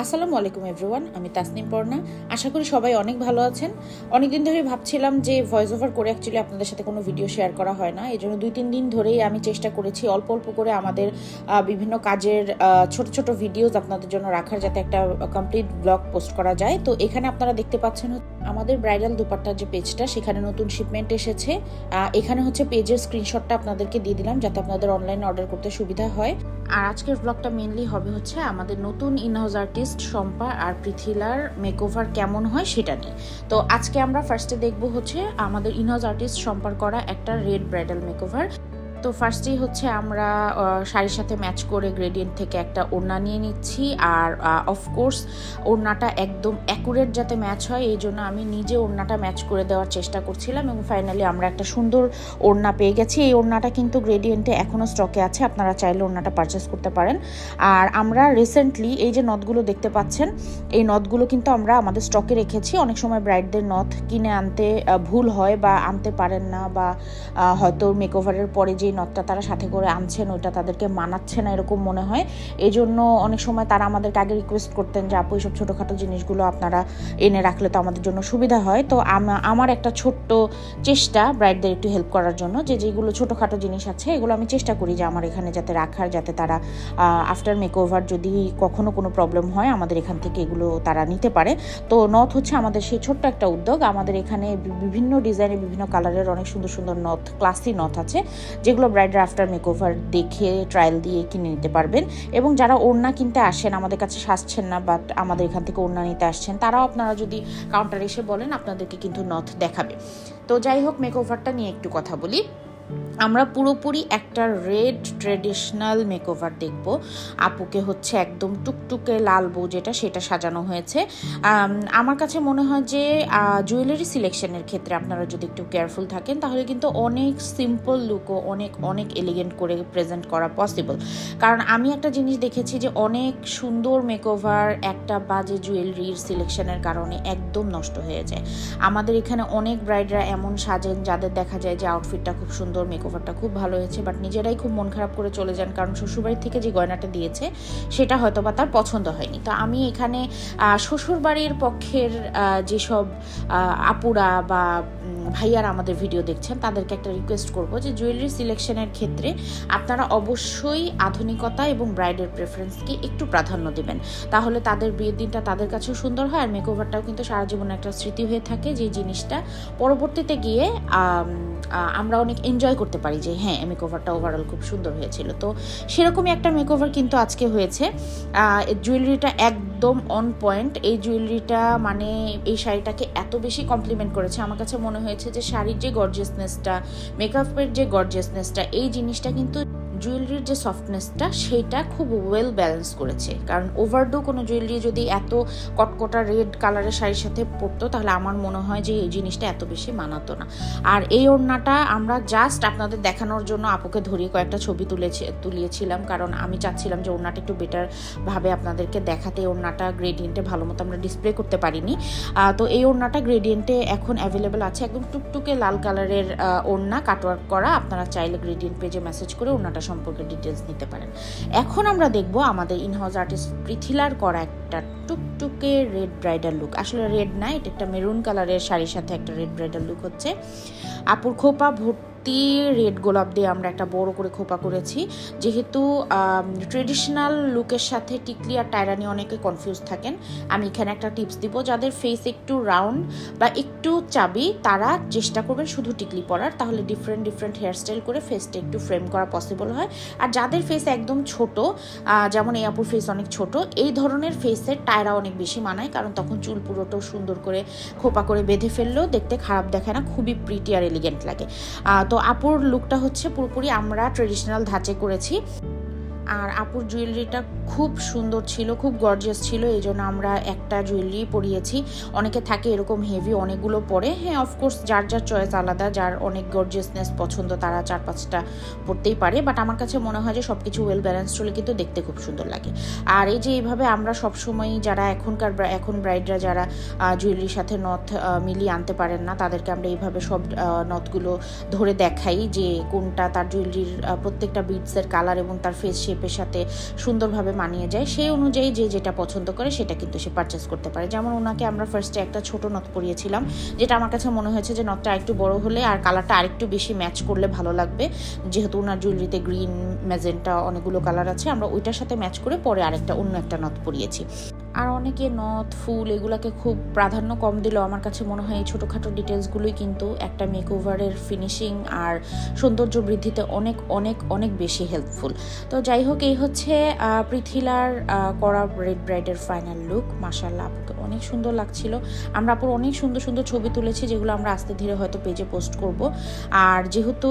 আসসালামু আলাইকুম এভরিওয়ান, আমি তাসনিম পর্ণা। আশা করি সবাই অনেক ভালো আছেন। অনেকদিন ধরে ভাবছিলাম যে ভয়েস ওভার করে অ্যাকচুয়ালি আপনাদের সাথে কোনো ভিডিও শেয়ার করা হয় না, এই জন্য 2-3 দিন ধরেই আমি চেষ্টা করেছি অল্প অল্প করে আমাদের বিভিন্ন কাজের ছোট ছোট ভিডিওস আপনাদের জন্য রাখার, যাতে একটা কমপ্লিট ব্লগ পোস্ট করা যায়। তো এখানে আপনারা দেখতে পাচ্ছেন আমাদের ব্রাইডাল দুপাট্টার যে পেজটা, সেখানে নতুন শিপমেন্ট এসেছে। এখানে হচ্ছে পেজের স্ক্রিনশটটা আপনাদেরকে দিয়ে দিলাম যাতে আপনাদের অনলাইনে অর্ডার করতে সুবিধা হয়। আর আজকের ব্লগটা মেনলি হবে হচ্ছে আমাদের নতুন ইনহাউস আর্টিস্ট শম্পা আর পৃথিলার মেকওভার কেমন হয় সেটা নিয়ে। তো আজকে আমরা ফার্স্টে দেখবো হচ্ছে আমাদের ইনহাউস আর্টিস্ট শম্পার করা একটা রেড ব্রাইডাল মেকওভার। তো ফার্স্টেই হচ্ছে আমরা শাড়ির সাথে ম্যাচ করে গ্রেডিয়েন্ট থেকে একটা ওড়না নিয়ে নিচ্ছি। আর অফকোর্স ওড়নাটা একদম অ্যাকুরেট যাতে ম্যাচ হয়, এই জন্য আমি নিজে ওড়নাটা ম্যাচ করে দেওয়ার চেষ্টা করছিলাম এবং ফাইনালি আমরা একটা সুন্দর ওড়না পেয়ে গেছি। এই ওড়নাটা কিন্তু গ্রেডিয়েন্টে এখনও স্টকে আছে, আপনারা চাইলে ওড়নাটা পারচেস করতে পারেন। আর আমরা রিসেন্টলি এই যে নথগুলো দেখতে পাচ্ছেন, এই নথগুলো কিন্তু আমরা আমাদের স্টকে রেখেছি। অনেক সময় ব্রাইডদের নথ কিনে আনতে ভুল হয় বা আনতে পারেন না, বা হয়তো মেকওভারের পরে যে নথটা তারা সাথে করে আনছেন ওইটা তাদেরকে মানাচ্ছে না এরকম মনে হয়। এই জন্য অনেক সময় তারা আমাদেরকে আগে রিকোয়েস্ট করতেন যে আপু এইসব ছোটোখাটো জিনিসগুলো আপনারা এনে রাখলে তো আমাদের জন্য সুবিধা হয়। তো আমার একটা ছোট্ট চেষ্টা ব্রাইডদের একটু হেল্প করার জন্য, যেগুলো ছোটোখাটো জিনিস আছে এগুলো আমি চেষ্টা করি যে আমার এখানে যাতে রাখার, যাতে তারা আফটার মেকওভার যদি কখনো কোনো প্রবলেম হয় আমাদের এখান থেকে এগুলো তারা নিতে পারে। তো নথ হচ্ছে আমাদের সেই ছোট্ট একটা উদ্যোগ। আমাদের এখানে বিভিন্ন ডিজাইনের বিভিন্ন কালারের অনেক সুন্দর সুন্দর নথ, ক্লাসি নথ আছে, যেগুলো ব্রাইডার আফটার মেকওভার দেখে ট্রায়াল দিয়ে কিনে নিতে পারবেন। এবং যারা ওড়না কিনতে আসেন, আমাদের কাছে সাজছেন না বাট আমাদের এখান থেকে ওড়না নিতে আসছেন, তারাও আপনারা যদি কাউন্টারে এসে বলেন আপনাদেরকে কিন্তু নথ দেখাবে। তো যাই হোক, মেকওভারটা নিয়ে একটু কথা বলি। আমরা পুরোপুরি একটা রেড ট্রেডিশনাল মেকওভার দেখব। আপুকে হচ্ছে একদম টুকটুকে লাল বউ যেটা, সেটা সাজানো হয়েছে। আমার কাছে মনে হয় যে জুয়েলারি সিলেকশনের ক্ষেত্রে আপনারা যদি একটু কেয়ারফুল থাকেন তাহলে কিন্তু অনেক সিম্পল লুকও অনেক অনেক এলিগেন্ট করে প্রেজেন্ট করা পসিবল। কারণ আমি একটা জিনিস দেখেছি যে অনেক সুন্দর মেকওভার একটা বাজে জুয়েলারির সিলেকশনের কারণে একদম নষ্ট হয়ে যায়। আমাদের এখানে অনেক ব্রাইডরা এমন সাজেন যাদের দেখা যায় যে আউটফিটটা খুব সুন্দর, মেকওভারটা খুব ভালো হয়েছে, বাট নিজেরাই খুব মন খারাপ করে চলে যান কারণ শ্বশুরবাড়ি থেকে যে গয়নাটা দিয়েছে সেটা হয়তো বা তার পছন্দ হয়নি। তো আমি এখানে শ্বশুরবাড়ির পক্ষের যেসব আপুরা বা ভাইয়ারা আমাদের ভিডিও দেখছেন তাদেরকে একটা রিকোয়েস্ট করব যে জুয়েলারি সিলেকশনের ক্ষেত্রে আপনারা অবশ্যই আধুনিকতা এবং ব্রাইডের প্রেফারেন্সকে একটু প্রাধান্য দেবেন, তাহলে তাদের বিয়ের দিনটা তাদের কাছেও সুন্দর হয় আর মেকওভারটাও কিন্তু সারা জীবনে একটা স্মৃতি হয়ে থাকে, যে জিনিসটা পরবর্তীতে গিয়ে আমরা অনেক এনজয় করতে পারি যে হ্যাঁ মেকওভারটা ওভারঅল খুব সুন্দর হয়েছিল। তো সেরকমই একটা মেকওভার কিন্তু আজকে হয়েছে। জুয়েলারিটা একদম অন পয়েন্ট। এই জুয়েলারিটা মানে এই শাড়িটাকে এত বেশি কমপ্লিমেন্ট করেছে, আমার কাছে মনে হয়েছে যে শাড়ির যে গর্জিয়াসনেসটা, মেকআপের যে গর্জিয়াসনেসটা, এই জিনিসটা কিন্তু জুয়েলারির যে সফটনেসটা সেইটা খুব ওয়েল ব্যালেন্স করেছে। কারণ ওভারডো কোনো জুয়েলারি যদি এত কটকটা রেড কালারের শাড়ির সাথে পরতো তাহলে আমার মনে হয় যে এই জিনিসটা এত বেশি মানাতো না। আর এই ওড়নাটা আমরা জাস্ট আপনাদের দেখানোর জন্য আপুকে ধরিয়ে কয়েকটা ছবি তুলিয়েছিলাম, কারণ আমি চাচ্ছিলাম যে ওড়নাটা একটু বেটার ভাবে আপনাদেরকে দেখাতে। ওড়নাটা গ্রেডিয়েন্টে ভালো মতো আমরা ডিসপ্লে করতে পারিনি। তো এই ওড়নাটা গ্রেডিয়েন্টে এখন অ্যাভেলেবেল আছে, একদম টুকটুকে লাল কালারের ওড়না, কাটওয়ার্ক করা। আপনারা চাইলে গ্রেডিয়েন্ট পেজে মেসেজ করে ওড়নাটা সম্পর্কে ডিটেলস নিতে পারেন। এখন আমরা দেখব আমাদের ইনহাউস আর্টিস্ট পৃথিলার করা একটা টুকটুকে রেড ব্রাইডাল লুক। আসলে রেড না, এটা একটা মেরুন কালারের শাড়ির সাথে একটা রেড ব্রাইডাল লুক হচ্ছে। আপুর খোপা ভর্তি রেড গোলাপ দিয়ে আমরা একটা বড় করে খোপা করেছি, যেহেতু ট্রেডিশনাল লুকের সাথে টিকলি আর টায়রা নিয়ে অনেকে কনফিউজ থাকেন। আমি এখানে একটা টিপস দিব, যাদের ফেস একটু রাউন্ড বা একটু চাবি তারা চেষ্টা করবেন শুধু টিকলি পরার, তাহলে ডিফারেন্ট ডিফারেন্ট হেয়ারস্টাইল করে ফেসটা একটু ফ্রেম করা পসিবল হয়। আর যাদের ফেস একদম ছোট, যেমন এই আপুর ফেস অনেক ছোট, এই ধরনের ফেসের টায়রা অনেক বেশি মানায়, কারণ তখন চুল পুরোটাও সুন্দর করে খোপা করে বেঁধে ফেললেও দেখতে খারাপ দেখায় না, খুবই প্রিটি আর এলিগেন্ট লাগে। তো আপুর লুকটা হচ্ছে পুরোপুরি আমরা ট্রেডিশনাল ধাঁচে করেছি। আর আপুর জুয়েলারিটা খুব সুন্দর ছিল, খুব গর্জিয়াস ছিল, এই জন্য আমরা একটা জুয়েলারি পরিয়েছি। অনেকে থাকে এরকম হেভি অনেকগুলো পরে, হ্যাঁ অফকোর্স যার যার চয়েস আলাদা, যার অনেক গর্জিয়াসনেস পছন্দ তারা 4-5টা পরতেই পারে, বাট আমার কাছে মনে হয় যে সব কিছু ওয়েল ব্যালেন্স হলে কিন্তু দেখতে খুব সুন্দর লাগে। আর এই যে এইভাবে আমরা সবসময়ই যারা এখন ব্রাইডরা যারা জুয়েলারির সাথে নথ মিলিয়ে আনতে পারেন না তাদেরকে আমরা এইভাবে সব নথগুলো ধরে দেখাই যে কোনটা তার জুয়েলারির প্রত্যেকটা বিটসের কালার এবং তার ফেস শেপ শেপের সাথে সুন্দরভাবে মানিয়ে যায়, সেই অনুযায়ী যে যেটা পছন্দ করে সেটা কিন্তু সে পারচেস করতে পারে। যেমন ওনাকে আমরা ফার্স্টে একটা ছোট নথ পরিয়েছিলাম, যেটা আমার কাছে মনে হয়েছে যে নথটা আরেকটু বড় হলে আর কালারটা আরেকটু বেশি ম্যাচ করলে ভালো লাগবে, যেহেতু ওনার জুয়েলারিতে গ্রিন, ম্যাজেন্টা অনেকগুলো কালার আছে, আমরা ওইটার সাথে ম্যাচ করে পরে অন্য একটা নথ পরিয়েছি। আর অনেকে নথ, ফুল এগুলাকে খুব প্রাধান্য কম দিলেও আমার কাছে মনে হয় এই ছোটোখাটো ডিটেলসগুলোই কিন্তু একটা মেকওভারের ফিনিশিং আর সৌন্দর্য বৃদ্ধিতে অনেক অনেক অনেক বেশি হেল্পফুল। তো যাই হোক, এই হচ্ছে পৃথিলার করা রেড ব্রাইডের ফাইনাল লুক। মাশাআল্লাহ, আপুকে অনেক সুন্দর লাগছিল। আমরা আপুর অনেক সুন্দর সুন্দর ছবি তুলেছি, যেগুলো আমরা আস্তে ধীরে হয়তো পেজে পোস্ট করব। আর যেহেতু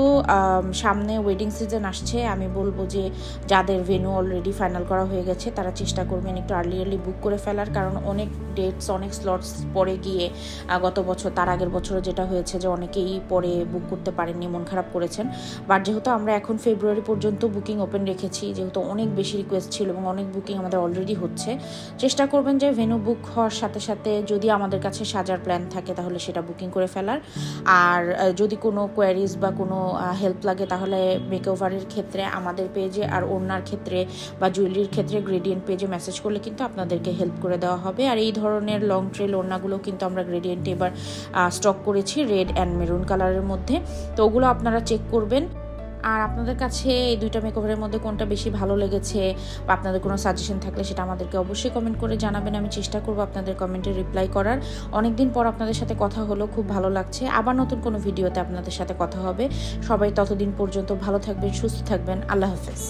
সামনে ওয়েডিং সিজন আসছে, আমি বলবো যে যাদের ভেন্যু অলরেডি ফাইনাল করা হয়ে গেছে তারা চেষ্টা করবেন একটু আর্লি বুক করে ফেলার, কারণ অনেক ডেটস, অনেক স্লটস পরে গিয়ে গত বছর, তার আগের বছরও যেটা হয়েছে যে অনেকেই পরে বুক করতে পারেননি, মন খারাপ করেছেন। বাট যেহেতু আমরা এখন ফেব্রুয়ারি পর্যন্ত বুকিং ওপেন রেখেছি, যেহেতু অনেক বেশি রিকোয়েস্ট ছিল এবং অনেক বুকিং আমাদের অলরেডি হচ্ছে, চেষ্টা করবেন যে ভেন্যু বুক হওয়ার সাথে সাথে যদি আমাদের কাছে সাজার প্ল্যান থাকে তাহলে সেটা বুকিং করে ফেলার। আর যদি কোনো কোয়ারিজ বা কোনো হেল্প লাগে তাহলে মেকওভারের ক্ষেত্রে আমাদের পেজে, আর ওড়নার ক্ষেত্রে বা জুয়েলারির ক্ষেত্রে গ্রেডিয়েন্ট পেজে মেসেজ করলে কিন্তু আপনাদেরকে হেল্প করে দেওয়া হবে। আর এই ধরনের লং ট্রেল ওড়নাগুলো কিন্তু আমরা গ্রেডিয়েন্টে এবার স্টক করেছি রেড অ্যান্ড মেরুন কালারের মধ্যে, তো ওগুলো আপনারা চেক করবেন। আর আপনাদের কাছে এই দুইটা মেকওভারের মধ্যে কোনটা বেশি ভালো লেগেছে বা আপনাদের কোনো সাজেশন থাকলে সেটা আমাদেরকে অবশ্যই কমেন্ট করে জানাবেন। আমি চেষ্টা করব আপনাদের কমেন্টে রিপ্লাই করার। অনেকদিন পর আপনাদের সাথে কথা হলো, খুব ভালো লাগছে। আবার নতুন কোনো ভিডিওতে আপনাদের সাথে কথা হবে। সবাই ততদিন পর্যন্ত ভালো থাকবেন, সুস্থ থাকবেন। আল্লাহ হাফেজ।